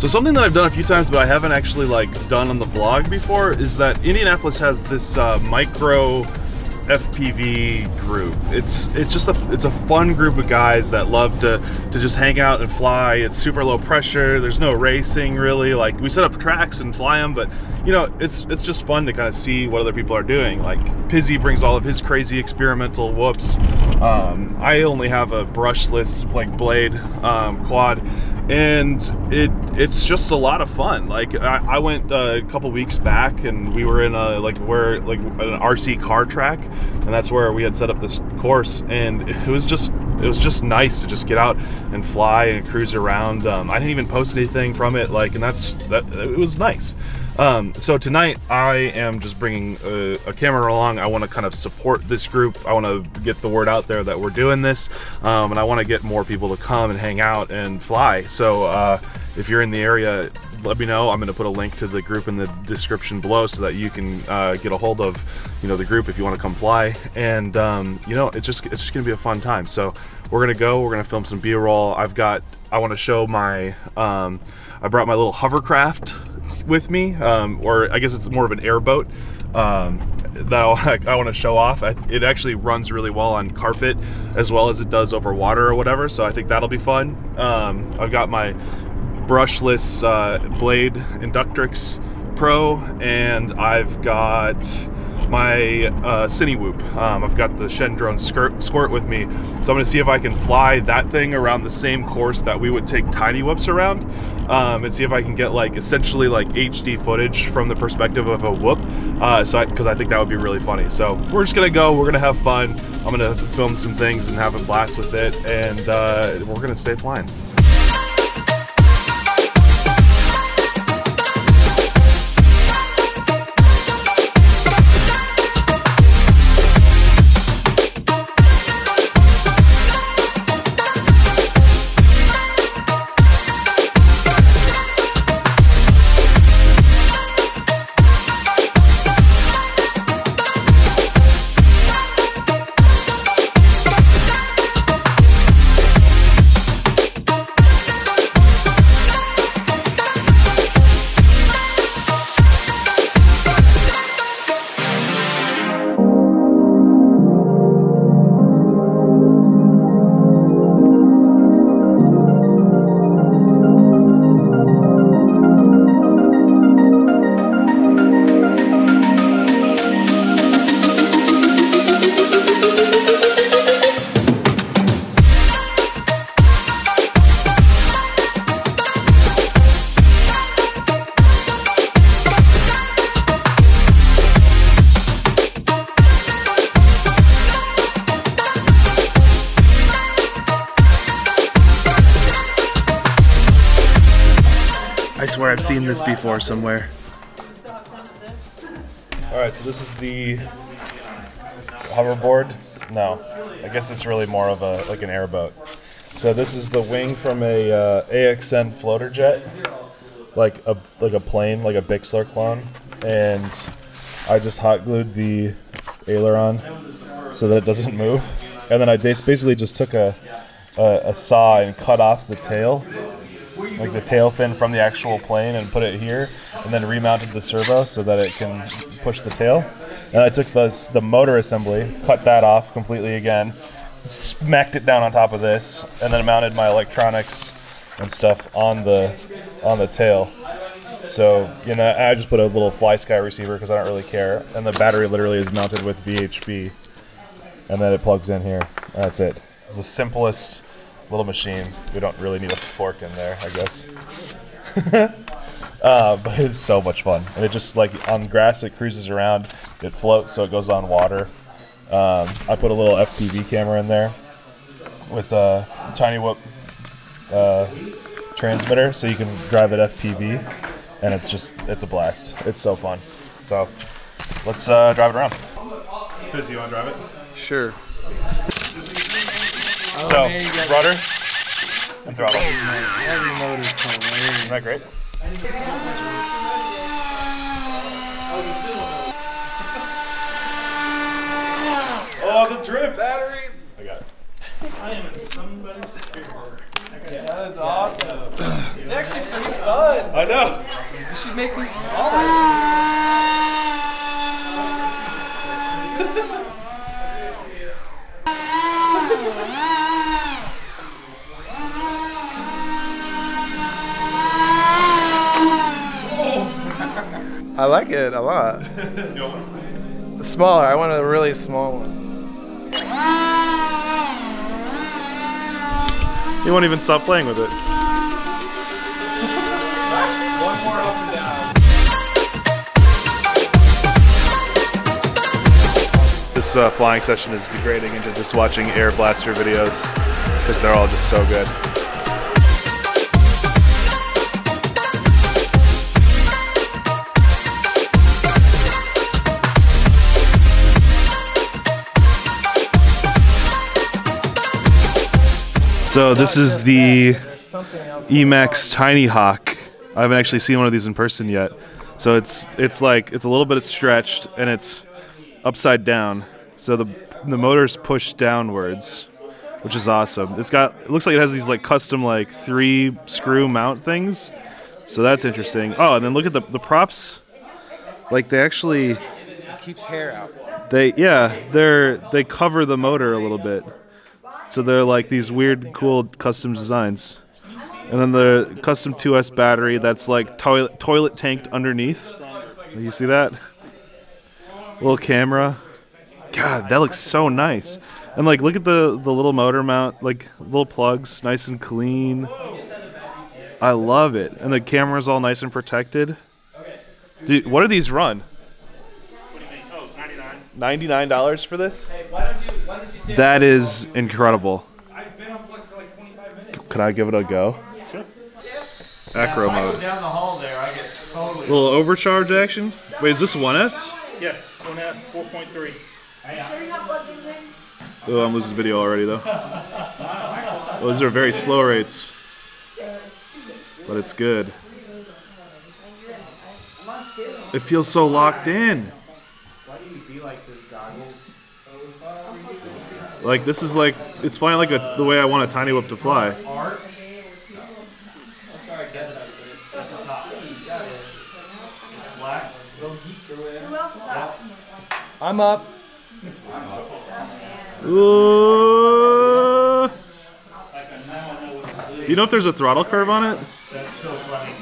So something that I've done a few times, but I haven't actually like done on the vlog before, is that Indianapolis has this micro FPV group. It's a fun group of guys that love to just hang out and fly. It's super low pressure. There's no racing really. Like, we set up tracks and fly them, but you know, it's just fun to kind of see what other people are doing. Like Pizzy brings all of his crazy experimental whoops. I only have a brushless like blade quad, and it's just a lot of fun. Like I went a couple weeks back, and we were in a an RC car track, and that's where we had set up this course, and it was just nice to just get out and fly and cruise around. I didn't even post anything from it, like, and it was nice. So tonight I am just bringing a camera along. I want to kind of support this group. I want to get the word out there that we're doing this, and I want to get more people to come and hang out and fly. So if you're in the area, let me know. I'm going to put a link to the group in the description below so that you can get a hold of, you know, the group if you want to come fly. And you know, it's just going to be a fun time. So we're going to film some B-roll. I want to show my I brought my little hovercraft with me, or I guess it's more of an airboat that I want to show off. It actually runs really well on carpet as well as it does over water or whatever, so I think that'll be fun. I've got my brushless blade Inductrix Pro, and I've got my Cinewhoop. I've got the Shen Drone Squirt with me, so I'm going to see if I can fly that thing around the same course that we would take tiny whoops around, and see if I can get like essentially like HD footage from the perspective of a whoop, because I think that would be really funny. So we're just gonna go, we're gonna have fun. I'm gonna film some things and have a blast with it, and we're gonna stay flying. I swear I've seen this before somewhere. Alright, so this is the hoverboard. No, I guess it's really more of like an airboat. So this is the wing from a AXN floater jet, like a plane, like a Bixler clone, and I just hot glued the aileron so that it doesn't move. And then I basically just took a saw and cut off the tail, like the tail fin from the actual plane, and put it here, and then remounted the servo so that it can push the tail. And I took the motor assembly, cut that off completely again, smacked it down on top of this, and then mounted my electronics and stuff on the tail. So, you know, I just put a little fly sky receiver because I don't really care, and the battery literally is mounted with VHB, and then it plugs in here. That's it. It's the simplest little machine. We don't really need a fork in there, I guess. But it's so much fun, and it just, like, on grass it cruises around, it floats so it goes on water. I put a little FPV camera in there with a Tinyhawk transmitter, so you can drive it FPV, and it's a blast. It's so fun. So let's drive it around. Busy, you want to drive it? Sure. So, rudder and throttle. Every motor's hilarious. Isn't that great? Oh, the drift! Battery! I got it. I am in somebody's chair. That is awesome. It's actually pretty fun. I know. You should make me smaller. I like it a lot. Smaller. I want a really small one. You won't even stop playing with it. One more up and down. This flying session is degrading into just watching air blaster videos because they're all just so good. So this is the Emax Tinyhawk. I haven't actually seen one of these in person yet. So it's a little bit stretched and it's upside down. So the motor's pushed downwards, which is awesome. It looks like it has these like custom like 3 screw mount things. So that's interesting. Oh, and then look at the props. Like they actually It keeps hair out. they cover the motor a little bit. So they're like these weird, cool custom designs. And then the custom 2S battery that's like toilet tanked underneath. You see that? Little camera. God, that looks so nice. And like, look at the little motor mount, like little plugs, nice and clean. I love it. And the camera's all nice and protected. Dude, what do these run? What do you mean? Oh, $99. $99 for this? Hey, why don't you That is incredible. I've been unplugged for like 25 minutes. Can I give it a go? Sure. Acro mode. Down the hall there, I get totally. Little overcharge action. Wait, is this 1S? Yes, 1S 4.3. Oh, I'm losing video already though. Well, those are very slow rates, but it's good. It feels so locked in. Why do you be like this, goggles? Like this is like it's flying like the way I want a tiny whip to fly. Art? Sorry, I get it. That's the top. It's black. Who else is up? I'm up. Ooh. Like, now I know what to do. You know if there's a throttle curve on it? That's so funny.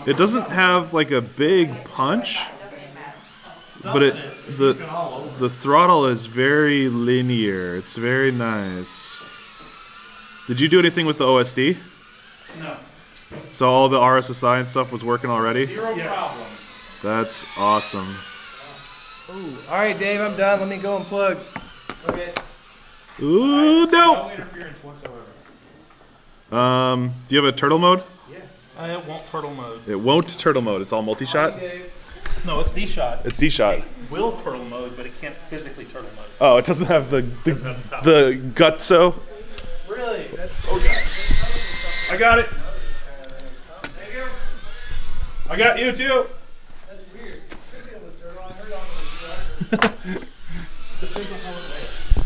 It doesn't have like a big punch, but the throttle is very linear. It's very nice. Did you do anything with the OSD? No. So all the RSSI and stuff was working already? Zero problems. That's awesome. Ooh. All right, Dave, I'm done. Let me go and plug. Okay. Ooh, No no! interference whatsoever. Do you have a turtle mode? Yeah. It won't turtle mode. It won't turtle mode. It's all multi-shot? No, it's D-shot. It's D-shot. It will turtle mode, but it can't physically turtle mode. Oh, it doesn't have the gutso? Really? That's I got it. I got you too.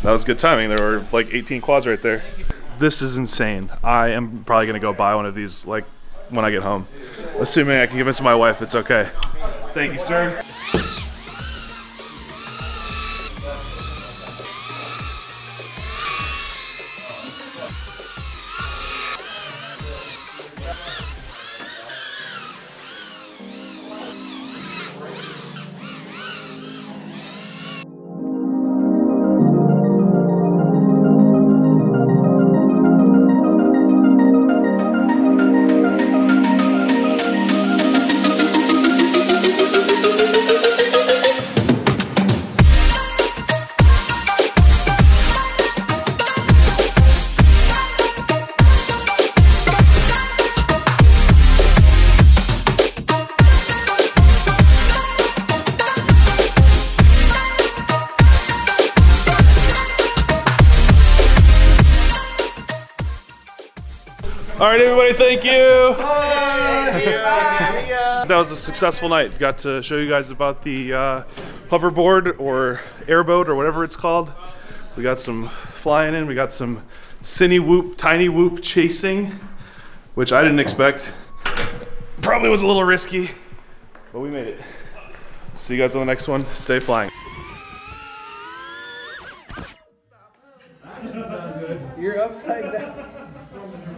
That was good timing. There were like 18 quads right there. This is insane. I am probably gonna go buy one of these like when I get home. Assuming I can convince my wife it's okay. Thank you, sir. All right, everybody, thank you. That was a successful night. Got to show you guys about the hoverboard or airboat or whatever it's called. We got some flying in. We got some tiny whoop chasing. which I didn't expect. Probably was a little risky, but we made it. See you guys on the next one. Stay flying. You're upside down.